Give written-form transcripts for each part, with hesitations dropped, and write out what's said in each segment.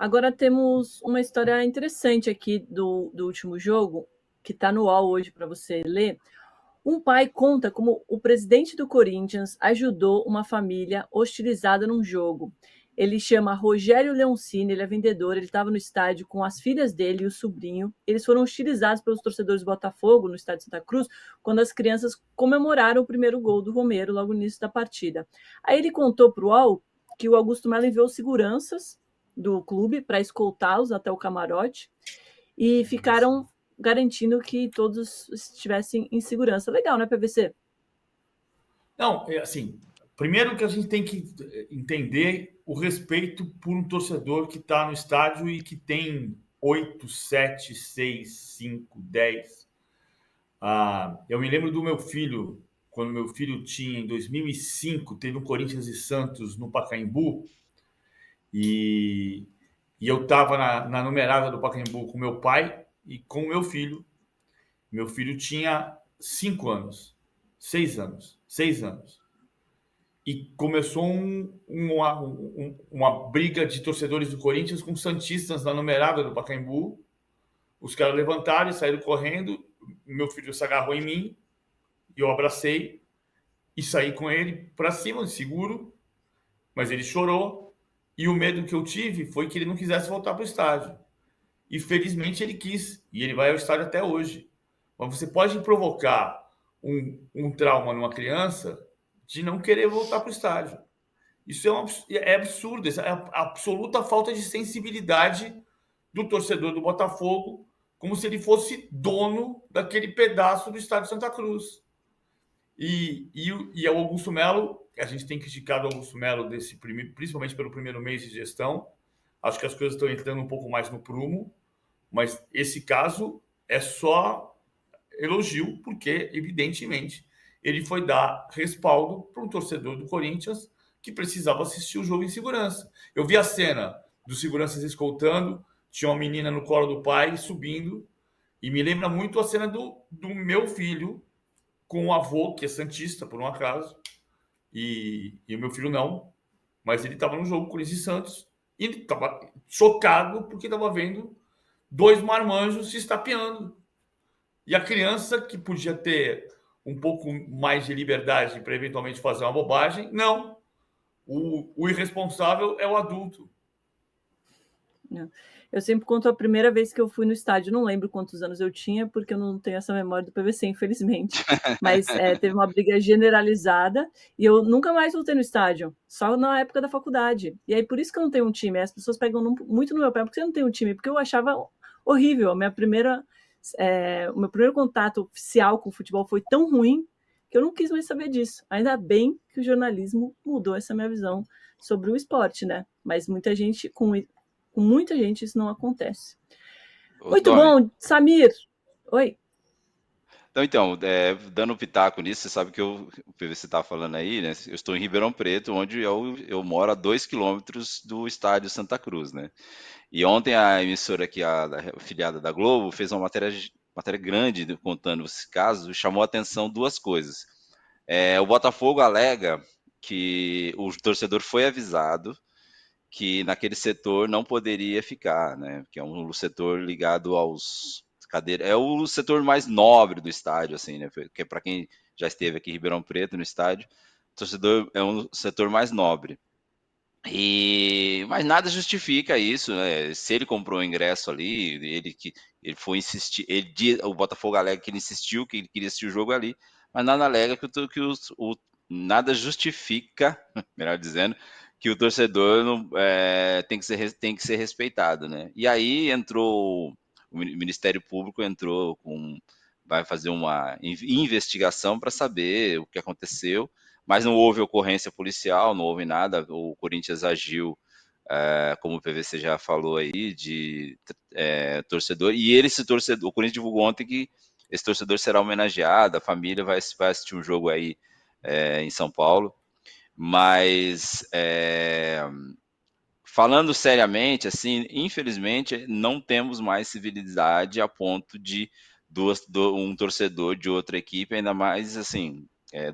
Agora temos uma história interessante aqui do último jogo, que está no UOL hoje para você ler. Um pai conta como o presidente do Corinthians ajudou uma família hostilizada num jogo. Ele chama Rogério Leoncini, ele é vendedor, ele estava no estádio com as filhas dele e o sobrinho. Eles foram hostilizados pelos torcedores do Botafogo, no estádio Santa Cruz, quando as crianças comemoraram o primeiro gol do Romero, logo no início da partida. Aí ele contou para o UOL que o Augusto Melo enviou seguranças do clube para escoltá-los até o camarote e ficaram garantindo que todos estivessem em segurança. Legal, né, PVC? Não, assim, primeiro que a gente tem que entender o respeito por um torcedor que está no estádio e que tem 8, 7, 6, 5, 10. Eu me lembro do meu filho, quando meu filho tinha, em 2005, teve um Corinthians e Santos no Pacaembu, e eu estava na numerada do Pacaembu com meu pai e com o meu filho. Meu filho tinha 5 anos, 6 anos, 6 anos. E começou uma briga de torcedores do Corinthians com santistas na numerada do Pacaembu. Os caras levantaram e saíram correndo. Meu filho se agarrou em mim, eu abracei e saí com ele para cima, seguro, mas ele chorou. E o medo que eu tive foi que ele não quisesse voltar para o estádio. E felizmente ele quis, e ele vai ao estádio até hoje. Mas você pode provocar um trauma numa criança de não querer voltar para o estádio. Isso é absurdo, isso é a absoluta falta de sensibilidade do torcedor do Botafogo, como se ele fosse dono daquele pedaço do estádio Santa Cruz. E o Augusto Melo, a gente tem criticado o Augusto Melo principalmente pelo primeiro mês de gestão. Acho que as coisas estão entrando um pouco mais no prumo, mas esse caso é só elogio, porque, evidentemente, ele foi dar respaldo para um torcedor do Corinthians que precisava assistir o jogo em segurança. Eu vi a cena dos seguranças escoltando, tinha uma menina no colo do pai subindo, e me lembra muito a cena do meu filho com o avô, que é santista, por um acaso, e o meu filho não, mas ele estava no jogo Corinthians e Santos, e ele estava chocado porque estava vendo dois marmanjos se estapeando. E a criança, que podia ter um pouco mais de liberdade para eventualmente fazer uma bobagem, não. O irresponsável é o adulto. Eu sempre conto a primeira vez que eu fui no estádio, não lembro quantos anos eu tinha, porque eu não tenho essa memória do PVC, infelizmente. Mas teve uma briga generalizada e eu nunca mais voltei no estádio, só na época da faculdade. E aí por isso que eu não tenho um time. As pessoas pegam muito no meu pé, porque você não tem um time? Porque eu achava horrível. O meu primeiro contato oficial com o futebol foi tão ruim que eu não quis mais saber disso. Ainda bem que o jornalismo mudou essa minha visão sobre o esporte, né? Mas muita gente, com muita gente, isso não acontece. Muito bom, Samir. Oi. Então, dando um pitaco nisso, você sabe que o PVC está falando aí, né? Eu estou em Ribeirão Preto, onde eu moro a 2 quilômetros do estádio Santa Cruz, né? E ontem a emissora aqui, a afiliada da Globo, fez uma matéria grande contando esse caso e chamou a atenção duas coisas. O Botafogo alega que o torcedor foi avisado que naquele setor não poderia ficar, né? Que é um setor ligado aos cadeiras. É o setor mais nobre do estádio, assim, né? Porque para quem já esteve aqui em Ribeirão Preto no estádio, o torcedor é um setor mais nobre. Mas nada justifica isso, né? Se ele comprou o ingresso ali, ele foi insistir, o Botafogo alega que ele insistiu, que ele queria assistir o jogo ali, mas nada alega nada justifica, melhor dizendo, que o torcedor não, tem que ser respeitado, né? E aí entrou o Ministério Público vai fazer uma investigação para saber o que aconteceu, mas não houve ocorrência policial, não houve nada. O Corinthians agiu, como o PVC já falou aí, de torcedor. E o Corinthians divulgou ontem que esse torcedor será homenageado, a família vai assistir um jogo aí em São Paulo. Mas, falando seriamente, assim, infelizmente, não temos mais civilidade a ponto de um torcedor de outra equipe, ainda mais, assim,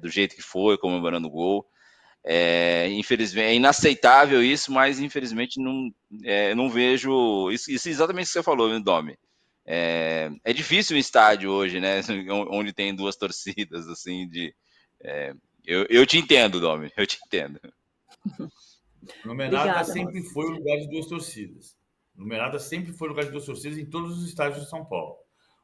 do jeito que foi, comemorando o gol. Infelizmente, é inaceitável isso, mas infelizmente não vejo isso é exatamente o que você falou, Domi. É difícil um estádio hoje, né? Onde tem duas torcidas, assim, eu te entendo, Domi, eu te entendo. Numerada Obrigada, sempre Rosa. foi o lugar de duas torcidas. Numerada sempre foi o lugar de duas torcidas em todos os estádios de São Paulo.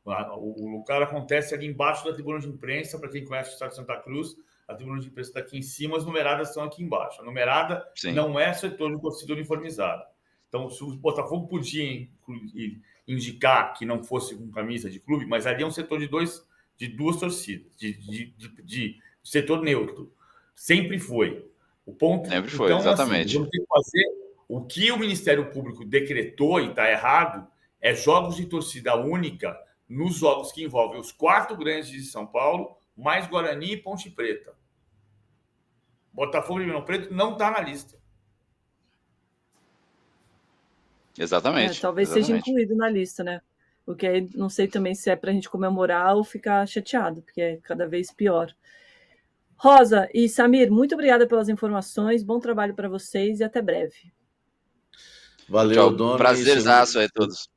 O lugar acontece ali embaixo da tribuna de imprensa, para quem conhece o estádio de Santa Cruz, a tribuna de imprensa está aqui em cima, as numeradas estão aqui embaixo. A numerada Sim. não é setor de torcida uniformizada. Então, se o Botafogo podia indicar que não fosse com camisa de clube, mas ali é um setor de duas torcidas, de setor neutro. Sempre foi. O ponto, Sempre foi, então, assim, exatamente. vamos ter que fazer o que o Ministério Público decretou e está errado é jogos de torcida única nos jogos que envolvem os 4 grandes de São Paulo, mais Guarani e Ponte Preta. Botafogo e Ribeirão Preto não está na lista. Exatamente. Talvez exatamente. seja incluído na lista, né? Porque aí não sei também se é para a gente comemorar ou ficar chateado, porque é cada vez pior. Rosa e Samir, muito obrigada pelas informações, bom trabalho para vocês e até breve. Valeu, Domi. Prazerzaço aí a todos.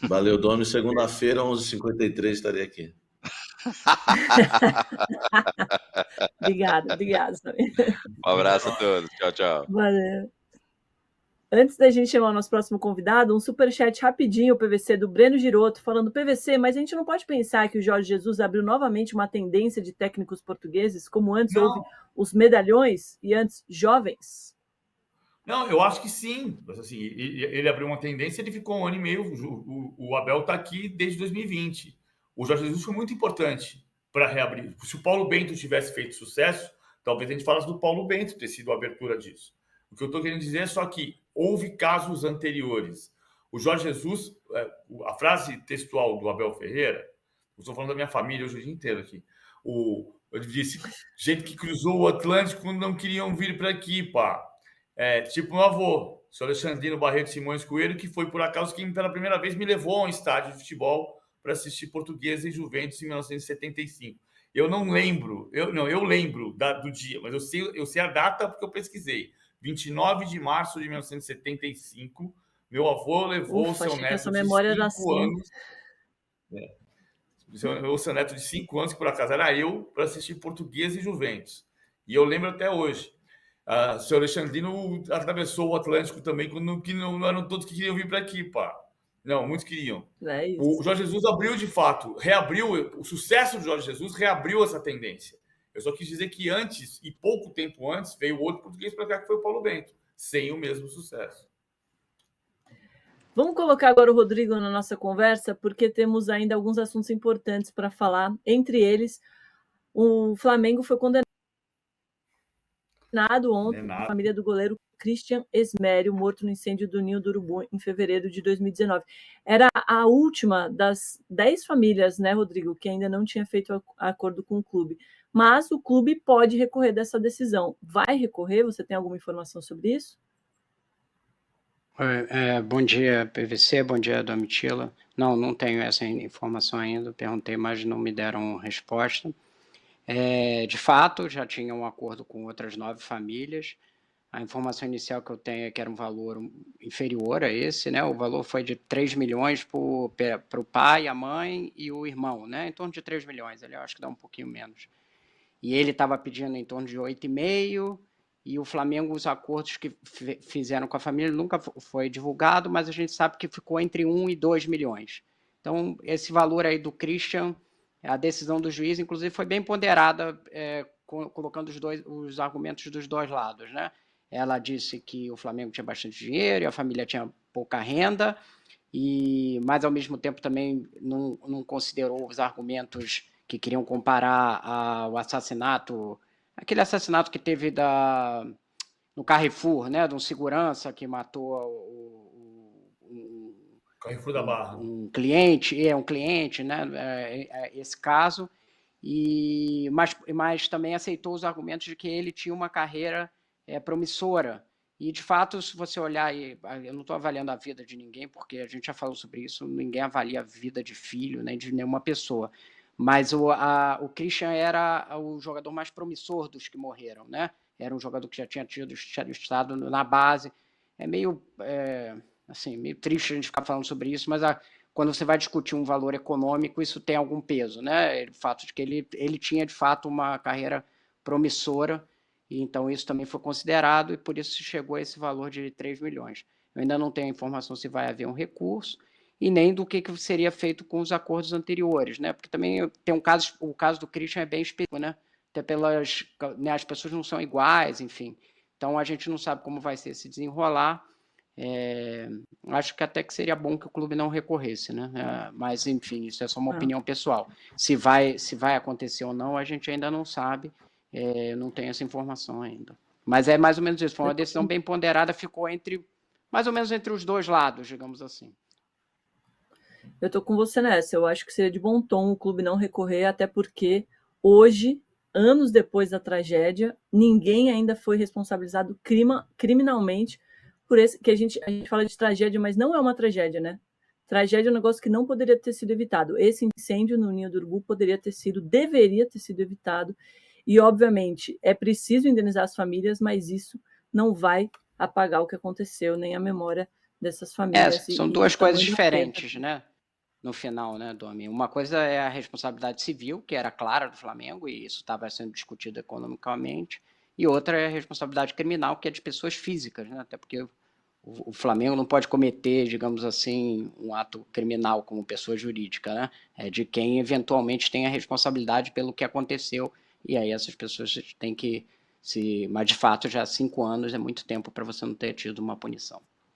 Valeu, Domi. Segunda-feira, 11h53, estarei aqui. Obrigada, Samir. Um abraço a todos. Tchau, tchau. Valeu. Antes da gente chamar o nosso próximo convidado, um superchat rapidinho, o PVC do Breno Giroto, falando PVC, mas a gente não pode pensar que o Jorge Jesus abriu novamente uma tendência de técnicos portugueses, como antes houve os medalhões e antes jovens? Não, eu acho que sim. Assim, ele abriu uma tendência, ele ficou 1 ano e meio. O Abel está aqui desde 2020. O Jorge Jesus foi muito importante para reabrir. Se o Paulo Bento tivesse feito sucesso, talvez a gente falasse do Paulo Bento ter sido a abertura disso. O que eu estou querendo dizer é só que houve casos anteriores. O Jorge Jesus, a frase textual do Abel Ferreira, estou falando da mina família hoje o dia inteiro aqui. Ele disse: gente que cruzou o Atlântico não queriam vir para aqui, pá. Tipo meu avô, o senhor Alexandrino Barreto Simões Coelho, que foi por acaso quem pela primeira vez me levou a um estádio de futebol para assistir Portuguesa e Juventus em 1975. Eu não lembro, eu lembro do dia, mas eu sei a data porque eu pesquisei. 29 de março de 1975, meu avô levou o seu neto de 5 anos. O seu neto de 5 anos, que por acaso era eu, para assistir Portuguesa e Juventus. E eu lembro até hoje. O senhor Alexandrino atravessou o Atlântico também, quando não eram todos que queriam vir para aqui, pá. Não, muitos queriam. O Jorge Jesus abriu de fato, reabriu, o sucesso do Jorge Jesus reabriu essa tendência. Eu só quis dizer que antes, e pouco tempo antes, veio outro português para cá, que foi o Paulo Bento, sem o mesmo sucesso. Vamos colocar agora o Rodrigo na nossa conversa, porque temos ainda alguns assuntos importantes para falar. Entre eles, o Flamengo foi condenado ontem, a família do goleiro Christian Esmério, morto no incêndio do Ninho do Urubu em fevereiro de 2019. Era a última das 10 famílias, né, Rodrigo, que ainda não tinha feito acordo com o clube. Mas o clube pode recorrer dessa decisão. Vai recorrer? Você tem alguma informação sobre isso? Bom dia, PVC, bom dia, Domitila. Não tenho essa informação ainda, perguntei, mas não me deram resposta. De fato, já tinha um acordo com outras 9 famílias. A informação inicial que eu tenho é que era um valor inferior a esse, né? O valor foi de 3 milhões para o pai, a mãe e o irmão, né? Em torno de 3 milhões, eu acho que dá um pouquinho menos. E ele estava pedindo em torno de 8,5, e o Flamengo, os acordos que fizeram com a família nunca foi divulgado, mas a gente sabe que ficou entre 1 e 2 milhões. Então, esse valor aí do Christian, a decisão do juiz, inclusive, foi bem ponderada, colocando os argumentos dos dois lados, né? Ela disse que o Flamengo tinha bastante dinheiro e a família tinha pouca renda, mas, ao mesmo tempo, também não considerou os argumentos que queriam comparar ao assassinato, aquele assassinato que teve no Carrefour, né, de um segurança que matou Carrefour da Barra. um cliente, né, esse caso, mas também aceitou os argumentos de que ele tinha uma carreira promissora. E, de fato, se você olhar, eu não estou avaliando a vida de ninguém, porque a gente já falou sobre isso, ninguém avalia a vida de filho, nem de nenhuma pessoa. Mas o Christian era o jogador mais promissor dos que morreram, né? Era um jogador que já tinha estado na base. É meio, assim, meio triste a gente ficar falando sobre isso, mas quando você vai discutir um valor econômico, isso tem algum peso, né? O fato de que ele tinha, de fato, uma carreira promissora, e então isso também foi considerado, e por isso chegou a esse valor de 3 milhões. Eu ainda não tenho a informação se vai haver um recurso, e nem do que seria feito com os acordos anteriores, né? Porque também tem o caso do Christian é bem específico, né? Até né, as pessoas não são iguais, enfim. Então a gente não sabe como vai ser esse desenrolar. Acho que até que seria bom que o clube não recorresse, né? Mas enfim, isso é só uma opinião pessoal. Se vai acontecer ou não, a gente ainda não sabe. Não tem essa informação ainda. Mas é mais ou menos isso. Foi uma decisão bem ponderada, ficou mais ou menos entre os dois lados, digamos assim. Eu tô com você nessa. Eu acho que seria de bom tom o clube não recorrer, até porque hoje, anos depois da tragédia, ninguém ainda foi responsabilizado criminalmente por esse que a gente fala de tragédia, mas não é uma tragédia, né? Tragédia é um negócio que não poderia ter sido evitado. Esse incêndio no Ninho do Urubu deveria ter sido evitado. E, obviamente, é preciso indenizar as famílias, mas isso não vai apagar o que aconteceu, nem a memória dessas famílias. São duas coisas diferentes, né? No final, né, Domi? Uma coisa é a responsabilidade civil, que era clara do Flamengo, e isso estava sendo discutido economicamente, e outra é a responsabilidade criminal, que é de pessoas físicas, né? Até porque o Flamengo não pode cometer, digamos assim, um ato criminal como pessoa jurídica, né? É de quem eventualmente tem a responsabilidade pelo que aconteceu, e aí essas pessoas têm que mas de fato já 5 anos é muito tempo para você não ter tido uma punição.